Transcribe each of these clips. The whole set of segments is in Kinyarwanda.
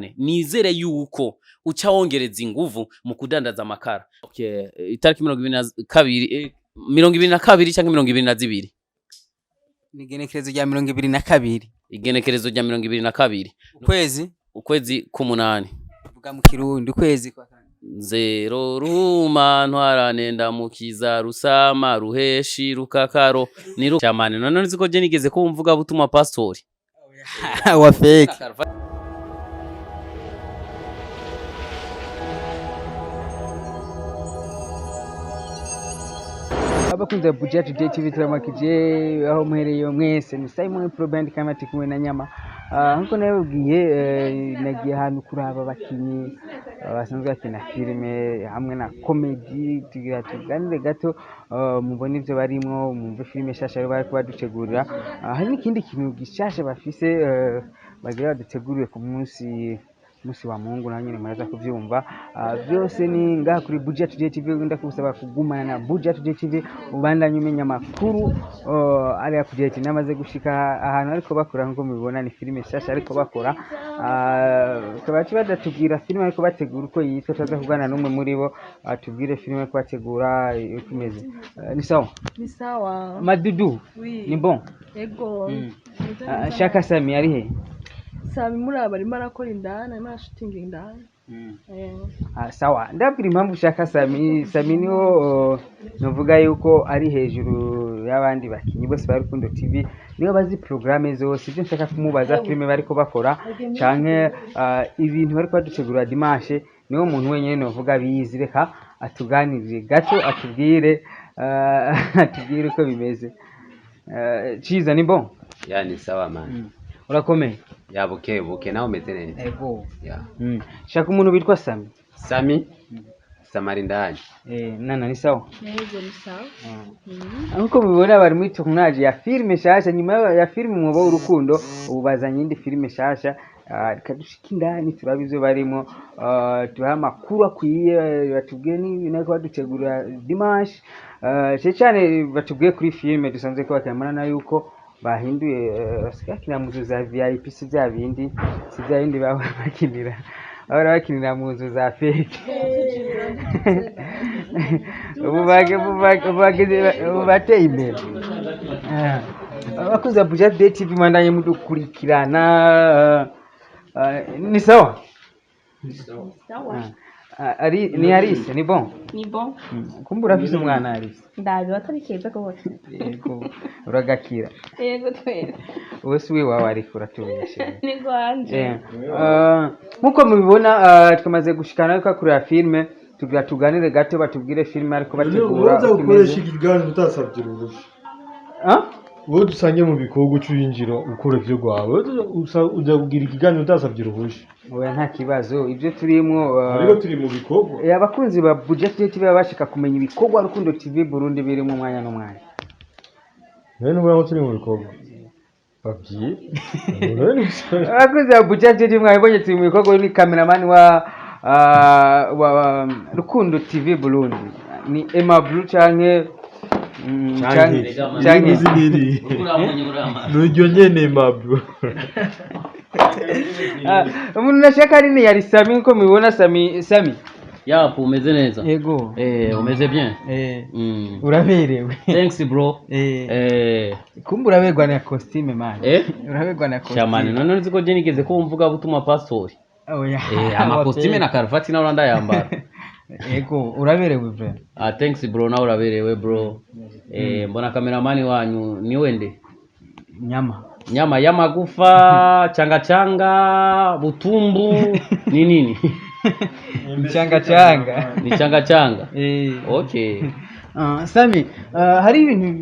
nizere yuko uca wongereza inguvu mu kudandaza amakara. Okay, itariki 22 22 canke 22 Igenekerezo rya 22 igenekerezo rya 22 ukwezi k'umunani vuga mu kirundi ukwezi kwa kane nzero ruma ntwaranenda mukiza rusama ruheshi rukakaro ni cyamane none nziko je nigeze ko mvuga butuma pastori wa fake abakunze budget TV turamakije aho muhereye mwese ni Simon Pro Band kamati kumwe na nyama nkuko nababwiye nagiye ahantu kuraba bakinyi basanzwe bakina filime hamwe na comedy tugira tuganire gato mubone ivyo barimwo mumve filime shasha bari kubadutegurira hari n'ikindi kintu gishasha bafise bagira badutegurire ku munsi wa Mungu na nyine muraza kuvyumva byose ni ngaha kuri Budget TV ndakusaba kugumana na Budget TV ubandanye umenya makuru ari update namaze gushika ahantu ariko bakora nko mubibona ni filime shasha ariko bakora kabaci badatubwira filime ariko bategura uko yitwa taza kugana numwe muri bo atubwire filime ko bategura ukomeze ni sawa madudu ni bon ego shaka Sammy ari he Sammy muri abarimo arakora indana arimo arashutinga indana sawa ndabwira impamvu ushaka Sammy niho novuga yuko ari hejuru y'abandi bakinyi bose bari RUKUNDO TV niyo bazi programme zose ibyo nshaka kumubaza filime bariko bakora canke ibintu bariko badutegura dimanche niho umuntu wenyene novuga bizi reka atuganirire gato atubwire uko bimeze Ciza ni bon yani sawa man urakomeye yabuke naho umeze neza ego shaka umuntu bitwa Sammy Samarindani nana ni sawa neza ni sawa nkuko mubibona bari muri tournage ya filime shasha nyuma ya filime mwobo urukundo ubazanye indi filime shasha kadushika indani turabizo barimo tuha makuru akwiye batubwiye ni nako badutegura dimanche cyane batubwiye kuri filime dusanzwe ko bakamana yuko bahinduye basikakina mu za VIP si bya bindi bahora bakinira mu za fake ubu bateye imbere abakunzi ba Budget TV mandanye mudukurikirana ni sawa ni Arise ni bon kumbura afise umwana Arise ndabi batabikeza ko bose yego uragakira yego twere wese we wawe ariko uratubeshe ni gwanje nkuko mubibona twamaze gushikana ko kuri ya filme tuganire gato batubwire filme ariko bategura uza gukoresha ikiganiro utasabye uruhushya wowe dusange mu bikorwa cy'injiro ukora ivyo gwawe uza kugira ikiganiro utasabye uruhushya oya nta kibazo ibyo turimo ariko turi mu bikorwa abakunzi ba Budget TV babashika kumenya ibikorwa RUKUNDO TV Burundi birimo umwanya n'umwanya none ubu turi mu bikorwa babyi abakunzi ba Budget TV mwabonye turi mu bikorwa ni cameraman wa RUKUNDO TV Burundi ni Emma Blue canke nuryo nyene mabro umuntu nashaka ari ni yari Sammy nko mubibona Sammy yapo umeze neza yego umeze bien uraberewe thanks bro kumbura berwa na costume man uraberwa na costume cyamane none nziko je nigeze ko mvuga butuma pastori oya ama costume na karvati na uranda yambara yego uraberewe bro thanks bro na uraberewe bro mbona cameraman wanyu ni wende nyama ya magufa changa butumbu ni nini changa okay Sammy hari ibintu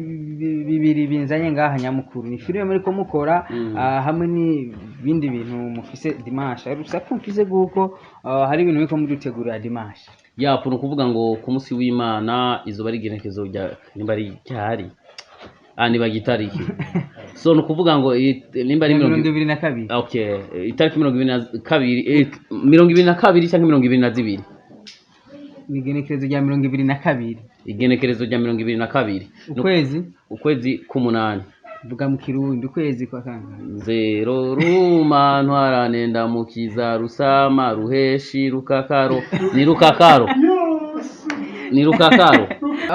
bibiri binzanye ngaha nyamukuru ni filime muri ko mukora hamwe ni bindi bintu mufise dimanche arusha kumfise guko hari ibintu biko mudutegurira dimanche yapo no kuvuga ngo ku munsi w'Imana izuba rigenekezo rya nimbari cyari niba gitariki so no kuvuga ngo nimba ari 22 okay itariki 22 22 cyangwa 22 igenekerezo rya 22 igenekerezo rya 22 ukwezi k'umunani vuga mu kirundi ukwezi kwa kanga zero ruma ntwaranenda mukiza rusama ruheshi rukakaro ni rukakaro ni rukakaro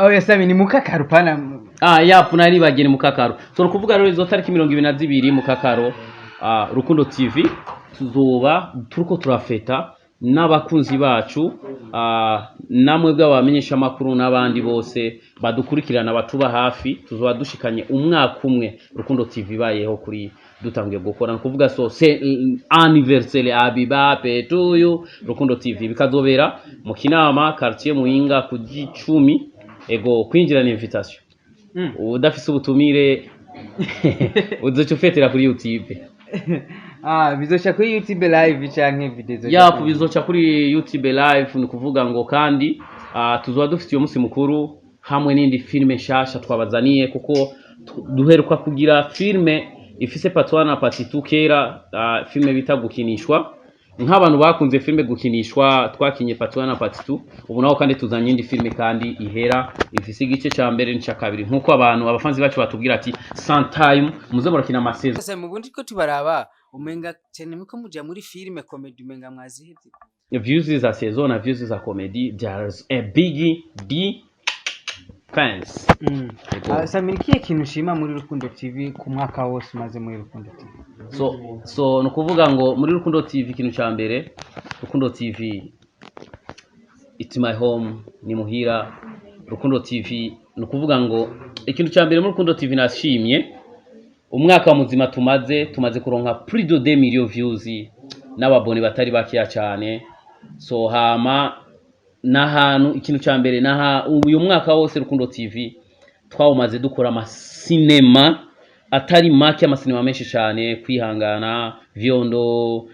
oya Sammy ni mukakaro pana yapu nari bageni mukakaro so kuvuga rero izo tariki 22 mukakaro Rukundo TV tuzoba turiko turafeta n'abakunzi bacu namwe bw'abamenyesha makuru n'abandi bose badukurikirana batuba hafi tuzoba dushikanye umwaka umwe Rukundo TV bayeho kuri dutangiye gukora kuvuga so c'est anniversaire abiba petuyo Rukundo TV bikazobera mu Kinama quartier Muhinga ku G10 ego kwinjira ni invitation udafise ubutumire uzocufetera kuri YouTube bizoca kuri YouTube live canke video yapu bizoca kuri YouTube live ni kuvuga ngo kandi tuzoba dufite uyu munsi mukuru hamwe n'indi filme shasha twabazaniye kuko duheruka kugira filme ifise part 1 na part 2 kera filme bita gukinishwa nk'abantu bakunze filme gukinishwa twakinye part 1 na part 2 ubu naho kandi tuzanye indi filme kandi ihera ifise igice ca mbere n'ica kabiri nkuko abantu abafanzi bacu batubwira ati sometime muze murakina amasezerano sasa mubundi ko tubaraba umenga cyane muko muja muri filme comedy umenga mwazihevye views za saison na views za comedy there's a big fans Sammy kiye kintu shima muri Rukundo TV ku mwaka wose maze muri Rukundo TV so no kuvuga ngo muri Rukundo TV kintu ca mbere Rukundo TV it's my home ni muhira Rukundo TV no kuvuga ngo ikintu ca mbere muri Rukundo TV nashimye umwaka muzima tumaze kuronka plus de 2 millions views n'ababone batari bakiya cyane so hama nahantu ikintu ca mbere uyu mwaka wose Rukundo TV twawumaze dukora amasinema atari make amasinema menshi cyane kwihangana vyondo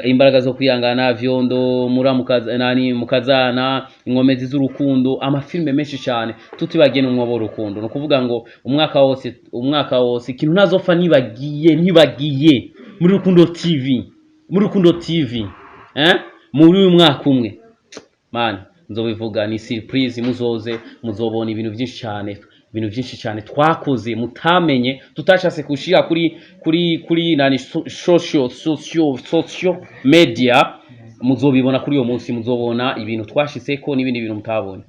imbaraga zo kwihangana vyondo mukazana ingomezi z'urukundo amafilme menshi cyane tutibagene umwobo rukundo no kuvuga ngo umwaka wose ikintu nazopfa nibagiye muri Rukundo TV muri uyu mwaka umwe man nzobivuga ni surprise muzobona ibintu byinshi cyane twakoze mutamenye tutashase kushira kuri nani social media muzobibona kuri uyo munsi muzobona ibintu twashitseko n'ibindi bintu mutabonye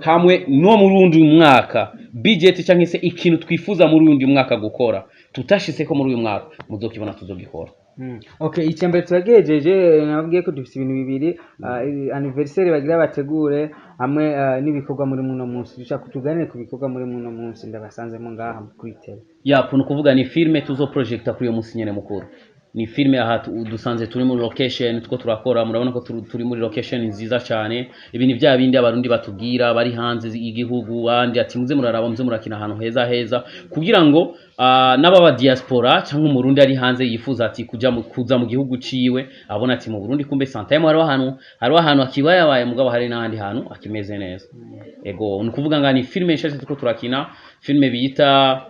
hamwe no mu rundi mwaka budget cyangwa se ikintu twifuza muri undi mwaka gukora tutashitseko muri uyu mwaka muzokibona tuzogikora Okay, icyambere turagejeje nabwiye ko dufite ibintu bibiri anniversaire bagira bategure hamwe n'ibikorwa muri muno munsi dushaka kutuganire ku bikorwa muri muno munsi ndabasanzemo ngaha kuri tele puno kuvuga ni filme tuzo projecta kuri uyo munsi nyene mukuru ni filme aha dusanze turi muri location two turakora murabona ko turi muri location nziza cyane ibintu bya bindi abarundi batubwira bari hanze igihugu bandi ati muze muraraba muze murakina ahantu heza kugira ngo n'ababa diaspora cyangwa umurundi ari hanze yifuza ati kuza mu gihugu ciwe abona ati mu Burundi kumbe sometime hari ahantu akibaye mugabo hari n'ahandi hantu akimeze neza ego ni kuvuga ngo ni filme nshasha tuko turakina filme biyita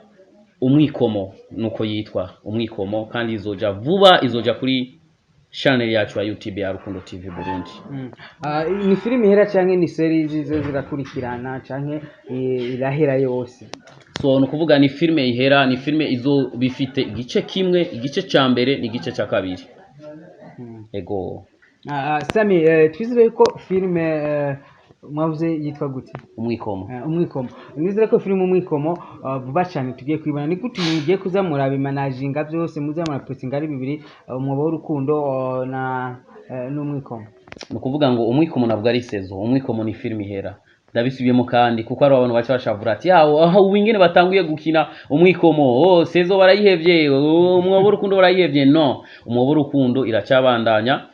Umwikomo nuko yitwa Umwikomo kandi izoja kuri channel yacu ya YouTube ya Rukundo TV Burundi. Ni filime ihera canke ni series zirakurikirana canke irahera yose? So nukuvuga ni filime ihera, ni filime izo bifite igice kimwe, igice ca mbere n'igice ca kabiri. Ego. Sammy, twizere ko filime mwavuze yitwa gute? Umwikomo. Umwikomo. Nizere ko filime Umwikomo vuba cyane tugiye kwibana. Ni gute mugiye kuzamura bimanaginga byose muzamura posting ari bibiri umwobo w'urukundo na n'Umwikomo? Nukuvuga ngo Umwikomo nabwo ari sezo. Umwikomo ni filime ihera. Ndabisubiyemo kandi kuko ari abantu bacha bashavura ati aho ubingene batanguye gukina Umwikomo sezo barayihevye umwobo w'urukundo barayihevye no umwobo w'urukundo iracabandanya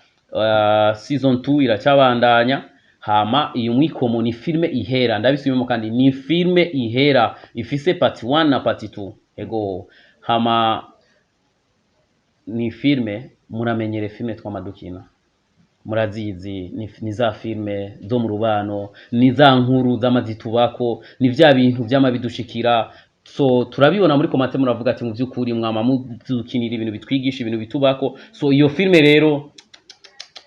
season 2 iracabandanya. Hama iyo Umwikomo ni filme ihera ndabisubiyemo kandi ni filme ihera ifise part 1 na part 2 ego hama ni filme muramenyere filme twamadukina murazizi ni za filme zo mu rubano ni za nkuru z'amazitubako ni vya bintu by'amabidushikira so turabibona muri komate muravuga ati mu byukuri mwama muzukinira ibintu bitwigisha ibintu bitubako so iyo filme rero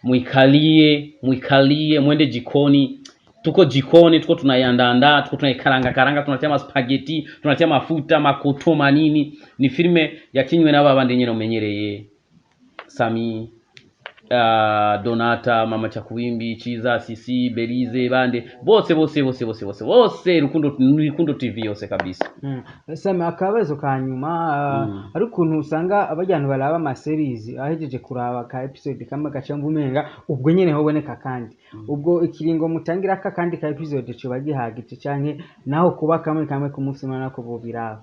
mwikalie mwende jikoni tuko jikoni, tuko tunaiandaa, tuko tunaikaranga, tunatia spaghetti, tunatia mafuta, makoto manini. Ni filme yakinywe na babandi nyene umenyereye. Sammy, Donata, Mama Chakuwimbi, Ciza, Cycy, Belize, bande bose Rukundo TV yose kabisa. Sammy, akabazo ka nyuma ari ukuntu usanga abajyantu baraba ama series ahejeje kuraba ka episode kamwe gacamba umenga ubwo nyene hoboneka kandi ubwo ikiringo mutangira aka kandi ka episode cyo bagihagite canke naho kuba kamwe ku munsi nako bobiraba.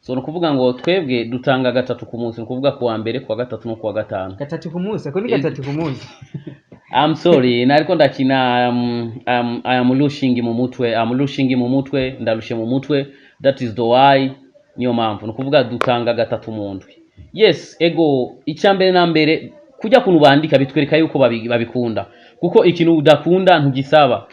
So nukuvuga ngo twebwe dutanga 3 ku munsi, nukuvuga kuwa mbere, kuwa gatatu no kuwa gatanu. 3 ku munsi, ko ni 3 ku munsi. I'm sorry, nariko ndakina I am losing mu mutwe, ndarushe mu mutwe. That is the why, niyo mpamvu nukuvuga dutanga 3 mu ndwi. Yes, ego icyambere na mbere kujya kuntu bandika bitwereka yuko babikunda, kuko ikintu udakunda ntugisaba.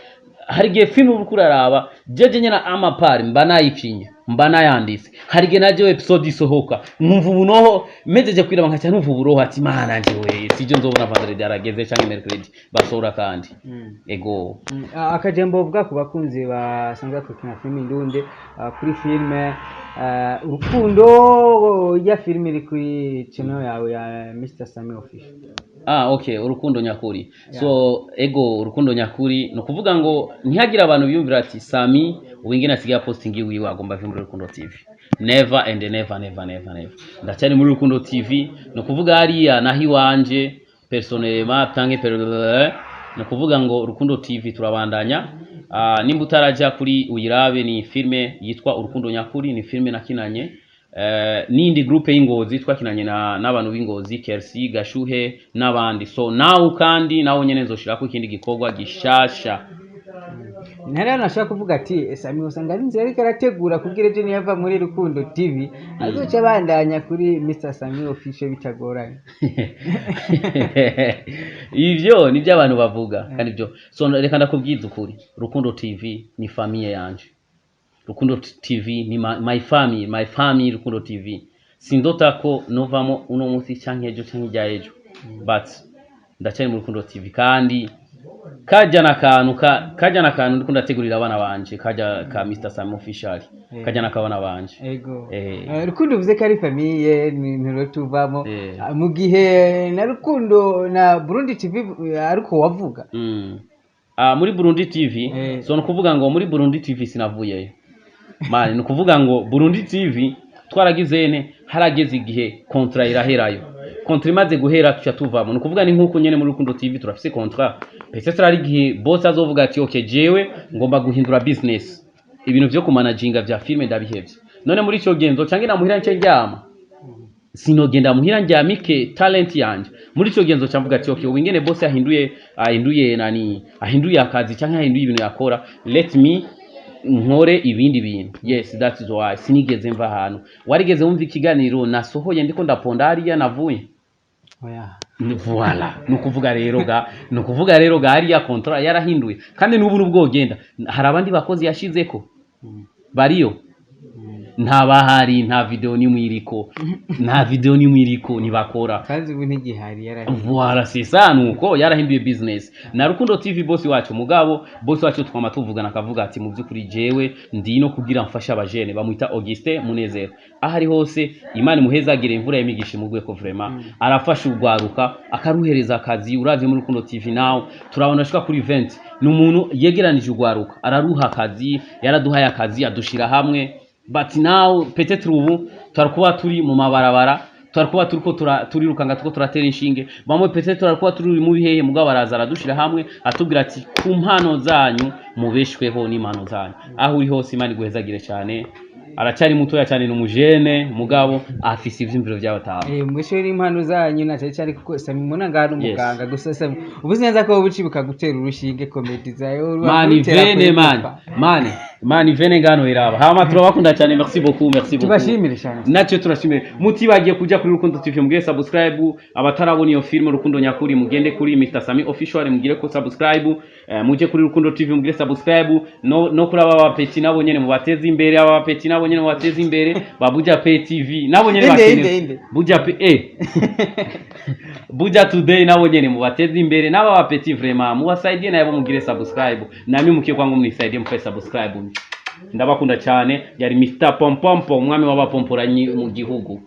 Hari gihe film urukuraraba jeje nyena amapari mbanayikinye mbanayandise, hari gihe naje episode isohoka nkumva ubunoho mejeje kwiraba nkaca numva uburoho ati mana njewe sijo nzobona vendredi arageze canke mercredi basora kandi ego. Akajembo uvuga ku bakunzi basanzwe tukina film indunde kuri filme urukundo ya film iri kuri channel yawe ya Mr. Sammy official. Okay, urukundo nyakuri. So ego urukundo nyakuri no kuvuga ngo ntihagira abantu biyumvira ati Sammy wingine asiga posting wiwe agomba vyo muri Rukundo TV. Never and never. Ndacari muri Rukundo TV no kuvuga hariya nahi wanje personnellement tange no kuvuga ngo Rukundo TV turabandanya. Nimba utaraja kuri uyirabe ni filme yitwa Urukundo nyakuri, ni filme nakinanye nindi groupe y'ingozi twakinanye n'abantu b'ingozi Kersi Gashuhe n'abandi. So nawe kandi nawe nyene nzoshirako ikindi gikorwa gishasha. Nari nashaka kuvuga ati Sammy usanga ari nzeri karategura kugira je niyava muri Rukundo TV azoca bandanya kuri Mr. Sammy official bitagoranye. Ivyo nivyo abantu bavuga kandi byo. So reka ndakubwiza ukuri, Rukundo TV ni famille yanje. Rukundo TV ni my family Rukundo TV. Sindota ko novamo uno munsi canke ejo canke ijya ejo. But ndacari mu Rukundo TV kandi kajya na kantu ndiko ndategurira abana banje, kajya ka Mr. Sammy official. Kajya na kabana banje. Ego. Rukundo uvuze ko ari famille ni tuvamo mu gihe na Rukundo na Burundi TV ariko wavuga. Muri Burundi TV so nukuvuga ngo muri Burundi TV sinavuyeyo. Mani nukuvuga ngo Burundi TV twaragizene harageze igihe contrat iraherayo. Contrat imaze guhera tuca tuvamo. Nukuvuga ni nkuko nyene muri Rukundo TV turafise contrat. Peut-être ari gihe boss azovuga ati okay jewe ngomba guhindura business. Ibintu byo kumanaginga vya filme ndabihevye. None muri cyo genzo cange na muhira nce njyama. Sinogenda muhira njyamike talent yanje. Muri cyo genzo camvuga ati okay wingene boss ahinduye akazi canke ahinduye ibintu yakora. Let me nkore ibindi bintu. Yes, that is why sinigeze mva hano. Warigeze wumva ikiganiro nasohoye ndiko ndaponda hariya navuye. Oya. Voilà. Nukuvuga rero ga hariya contrat yarahinduye. Kandi n'ubu nubwo genda hari abandi bakozi yashizeko. Bariyo. Nta bahari, nta video ni mwiriko nibakora. Kazi ubu ntigihari yarahinduye. Voilà, c'est ça nuko yarahinduye business. Na Rukundo TV boss wacu mugabo, boss wacu twama tuvugana akavuga ati mu byukuri jewe ndino kugira mfasha abajene bamwita Augustin Munezero. Ahari hose Imana muhezagire imvura yemigisha mu gweko vraiment. Arafasha ugwaruka akaruhereza akazi. Uravye muri Rukundo TV now turabona shika kuri event n'umuntu yegeranije ugwaruka araruha akazi, yaraduhaye akazi adushira hamwe. But now peut-être ubu twarkuba turi mu mabarabara, twarkuba turiko turirukanga tuko turatera inshinge, bamwe peut-être twarkuba turi mu bihehe mugabo baraza aradushira hamwe atubwira ati ku mpano zanyu mubeshweho n'impano zanyu. Aho uri hose Imana guhezagire cyane. Aracari mutoya cyane n'umujene mugabo afise ivyimviro by'abataha. Mwishwe impano zanyu na cyari kuko Sammy mona ngari umuganga gusa Sammy ubuzi neza ko bucibuka gutera urushinge comedy zayo mani vene mani mani vene ngano iraba hama turabakunda cyane merci beaucoup tubashimire cyane nacyo turashimire mutibagiye kujya kuri Rukundo TV mugire subscribe abatarabona iyo film Rukundo nyakuri mugende kuri Mr Sammy official mugire ko subscribe muje kuri Rukundo TV mugire subscribe no kuri aba bapeti nabo nyene mubateze imbere aba bapeti nabo nyene mubateze imbere babuja pay TV nabo nyene bakene buja pay buja today nabo nyene mubateze imbere naba bapeti vraiment mubasaidie nabo mugire subscribe nami mukiye kwangu mnisaidie mfe subscribe ndabakunda cyane yari Mr Pompompo umwami w'abapomporanyi mu gihugu.